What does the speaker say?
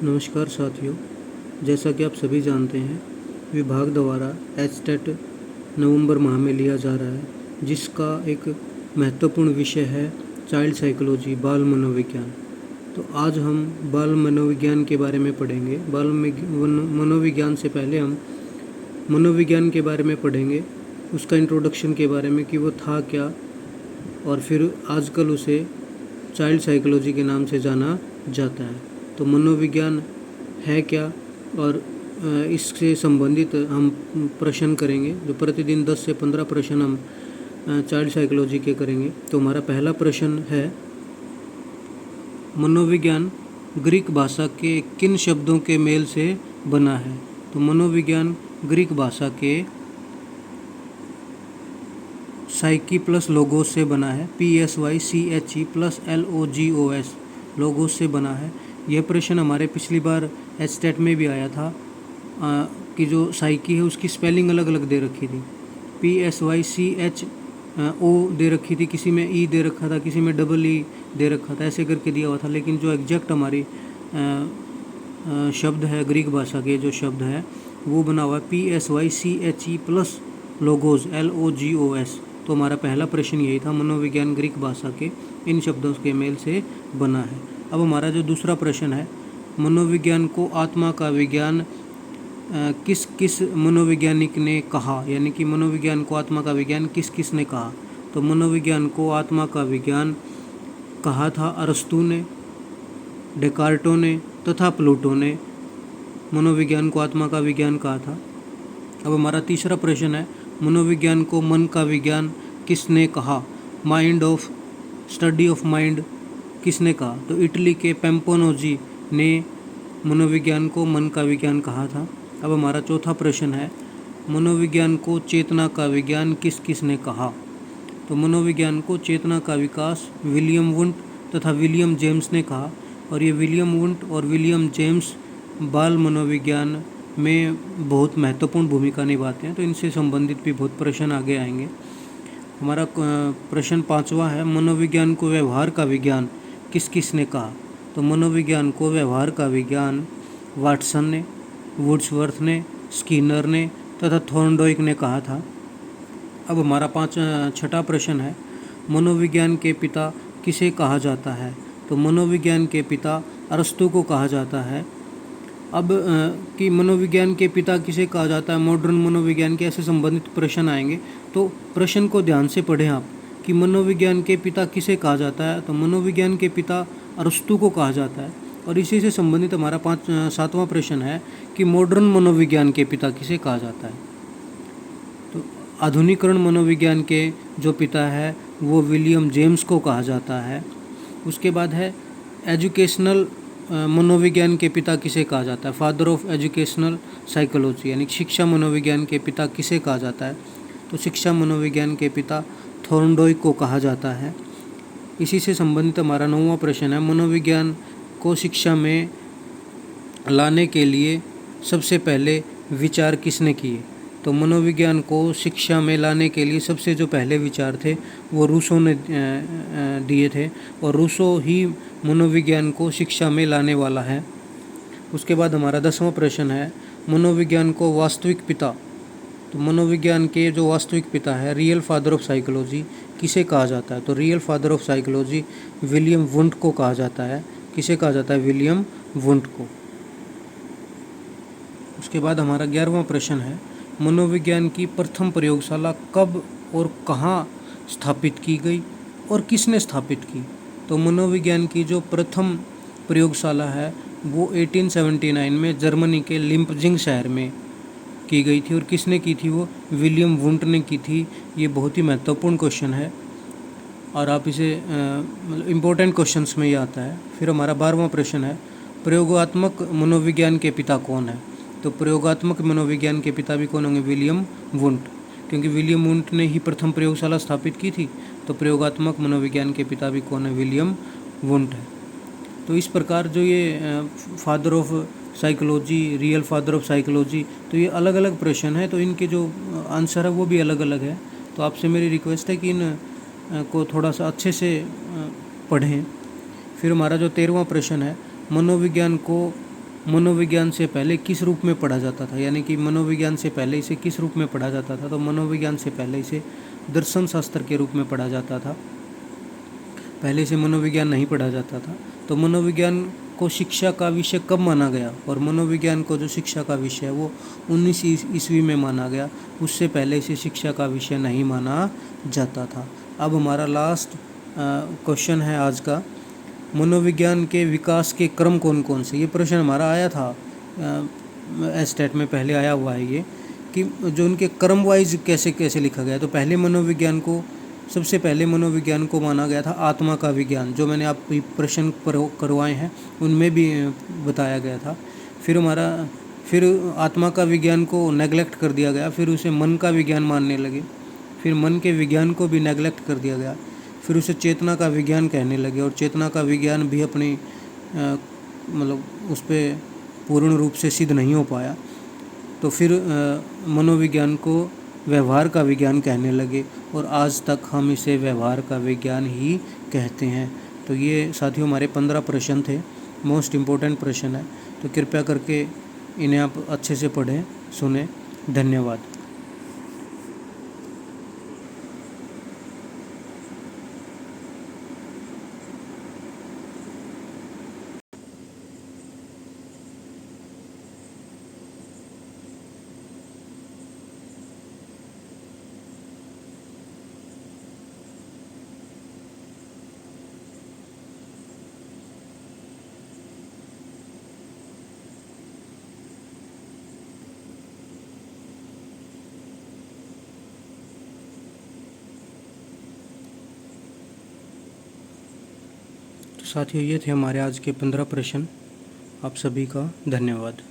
नमस्कार साथियों, जैसा कि आप सभी जानते हैं, विभाग द्वारा एचटेट नवंबर माह में लिया जा रहा है, जिसका एक महत्वपूर्ण विषय है चाइल्ड साइकोलॉजी, बाल मनोविज्ञान। तो आज हम बाल मनोविज्ञान के बारे में पढ़ेंगे। मनोविज्ञान से पहले हम मनोविज्ञान के बारे में पढ़ेंगे, उसका इंट्रोडक्शन के बारे में कि वो था क्या, और फिर आजकल उसे चाइल्ड साइकोलॉजी के नाम से जाना जाता है। तो मनोविज्ञान है क्या, और इससे संबंधित हम प्रश्न करेंगे। जो प्रतिदिन 10 से 15 प्रश्न हम चाइल्ड साइकोलॉजी के करेंगे। तो हमारा पहला प्रश्न है, मनोविज्ञान ग्रीक भाषा के किन शब्दों के मेल से बना है? तो मनोविज्ञान ग्रीक भाषा के साइकी प्लस लोगोस से बना है। PSYCHE प्लस LOGOS लोगोस से बना है। यह प्रश्न हमारे पिछली बार एचटेट में भी आया था कि जो साइकी है उसकी स्पेलिंग अलग अलग दे रखी थी। PSYCHO दे रखी थी, किसी में E दे रखा था, किसी में EE दे रखा था, ऐसे करके दिया हुआ था। लेकिन जो एग्जैक्ट हमारी शब्द है, ग्रीक भाषा के जो शब्द है, वो बना हुआ है PSYCHE प्लस लोगोस LOGOS। तो हमारा पहला प्रश्न यही था, मनोविज्ञान ग्रीक भाषा के इन शब्दों के मेल से बना है। अब हमारा जो दूसरा प्रश्न है, मनोविज्ञान को आत्मा का विज्ञान किस किस मनोवैज्ञानिक ने कहा? यानी कि मनोविज्ञान को आत्मा का विज्ञान किस किस ने कहा? तो मनोविज्ञान को आत्मा का विज्ञान कहा था अरस्तू ने, डेकार्टो ने तथा प्लूटो ने मनोविज्ञान को आत्मा का विज्ञान कहा था। अब हमारा तीसरा प्रश्न है, मनोविज्ञान को मन का विज्ञान किसने कहा? Mind of study of mind किसने कहा? तो इटली के पेम्पोनोजी ने मनोविज्ञान को मन का विज्ञान कहा था। अब हमारा चौथा प्रश्न है, मनोविज्ञान को चेतना का विज्ञान किस किस ने कहा? तो मनोविज्ञान को चेतना का विकास विलियम वुंट तथा विलियम जेम्स ने कहा। और ये विलियम वुंट और विलियम जेम्स बाल मनोविज्ञान में बहुत महत्वपूर्ण भूमिका निभाते हैं। तो इनसे संबंधित भी बहुत प्रश्न आगे आएंगे। हमारा प्रश्न पांचवा है, मनोविज्ञान को व्यवहार का विज्ञान किस किस ने कहा? तो मनोविज्ञान को व्यवहार का विज्ञान वाटसन ने, वुड्सवर्थ ने, स्किनर ने तथा थॉर्नडाइक ने कहा था। अब हमारा छठा प्रश्न है, मनोविज्ञान के पिता किसे कहा जाता है? तो मनोविज्ञान के पिता अरस्तू को कहा जाता है। अब कि मनोविज्ञान के पिता किसे कहा जाता है, मॉडर्न मनोविज्ञान के ऐसे संबंधित प्रश्न आएंगे। तो प्रश्न को ध्यान से पढ़ें आप कि मनोविज्ञान के पिता किसे कहा जाता है। तो मनोविज्ञान के पिता अरस्तू को कहा जाता है। और इसी से संबंधित हमारा सातवां प्रश्न है कि मॉडर्न मनोविज्ञान के पिता किसे कहा जाता है? तो आधुनिकरण मनोविज्ञान के जो पिता है वो विलियम जेम्स को कहा जाता है। उसके बाद है, एजुकेशनल मनोविज्ञान के पिता किसे कहा जाता है? फादर ऑफ एजुकेशनल साइकोलॉजी, यानी शिक्षा मनोविज्ञान के पिता किसे कहा जाता है? तो शिक्षा मनोविज्ञान के पिता थॉर्नडाइक को कहा जाता है। इसी से संबंधित हमारा 9वां प्रश्न है, मनोविज्ञान को शिक्षा में लाने के लिए सबसे पहले विचार किसने किए? तो मनोविज्ञान को शिक्षा में लाने के लिए सबसे जो पहले विचार थे वो रूसो ने दिए थे, और रूसो ही मनोविज्ञान को शिक्षा में लाने वाला है। उसके बाद हमारा 10वां प्रश्न है, मनोविज्ञान को वास्तविक पिता, तो मनोविज्ञान के जो वास्तविक पिता है, रियल फादर ऑफ साइकोलॉजी किसे कहा जाता है? तो real father of psychology William Wundt को कहा जाता है। किसे कहा जाता है? विलियम वुंट को। उसके बाद हमारा 11वां प्रश्न है, मनोविज्ञान की प्रथम प्रयोगशाला कब और कहाँ स्थापित की गई और किसने स्थापित की? तो मनोविज्ञान की जो प्रथम प्रयोगशाला है वो 1879 में जर्मनी के लिम्पजिंग शहर में की गई थी। और किसने की थी? वो विलियम वुंट ने की थी। ये बहुत ही महत्वपूर्ण क्वेश्चन है और आप इसे मतलब इम्पोर्टेंट क्वेश्चंस में ही आता है। फिर हमारा 12वां प्रश्न है, प्रयोगात्मक मनोविज्ञान के पिता कौन है? तो प्रयोगात्मक मनोविज्ञान के पिता भी कौन होंगे? विलियम वुंट, क्योंकि विलियम वुंट ने ही प्रथम प्रयोगशाला स्थापित की थी। तो प्रयोगात्मक मनोविज्ञान के पिता भी कौन है? विलियम वुंट है। तो इस प्रकार जो ये father of psychology, real father of psychology, तो ये अलग अलग प्रश्न है, तो इनके जो आंसर है वो भी अलग अलग है। तो आपसे मेरी रिक्वेस्ट है कि इन को थोड़ा सा अच्छे से पढ़ें। फिर हमारा जो 13वां प्रश्न है, मनोविज्ञान को मनोविज्ञान से पहले किस रूप में पढ़ा जाता था, यानी कि मनोविज्ञान से पहले इसे किस रूप में पढ़ा जाता था। तो मनोविज्ञान से पहले इसे दर्शन शास्त्र के रूप में पढ़ा जाता था, पहले से मनोविज्ञान नहीं पढ़ा जाता था। तो मनोविज्ञान को शिक्षा का विषय कब माना गया, और मनोविज्ञान को जो शिक्षा का विषय है वो 19 ईस्वी में माना गया, उससे पहले इसे शिक्षा का विषय नहीं माना जाता था। अब हमारा लास्ट क्वेश्चन है आज का, मनोविज्ञान के विकास के क्रम कौन कौन से। ये प्रश्न हमारा आया था स्टेट में, पहले आया हुआ है ये, कि जो उनके क्रम वाइज कैसे कैसे लिखा गया। तो सबसे पहले मनोविज्ञान को माना गया था आत्मा का विज्ञान, जो मैंने आप प्रश्न करवाए हैं उनमें भी बताया गया था। फिर आत्मा का विज्ञान को नेगलेक्ट कर दिया गया, फिर उसे मन का विज्ञान मानने लगे, फिर मन के विज्ञान को भी नेगलेक्ट कर दिया गया, फिर उसे चेतना का विज्ञान कहने लगे, और चेतना का विज्ञान भी अपनी मतलब उस पर पूर्ण रूप से सिद्ध नहीं हो पाया। तो फिर मनोविज्ञान को व्यवहार का विज्ञान कहने लगे, और आज तक हम इसे व्यवहार का विज्ञान ही कहते हैं। तो ये साथियों हमारे 15 प्रश्न थे, मोस्ट इम्पोर्टेंट प्रश्न है, तो कृपया करके इन्हें आप अच्छे से पढ़ें, सुने। धन्यवाद। तो साथियों ये थे हमारे आज के 15 प्रश्न। आप सभी का धन्यवाद।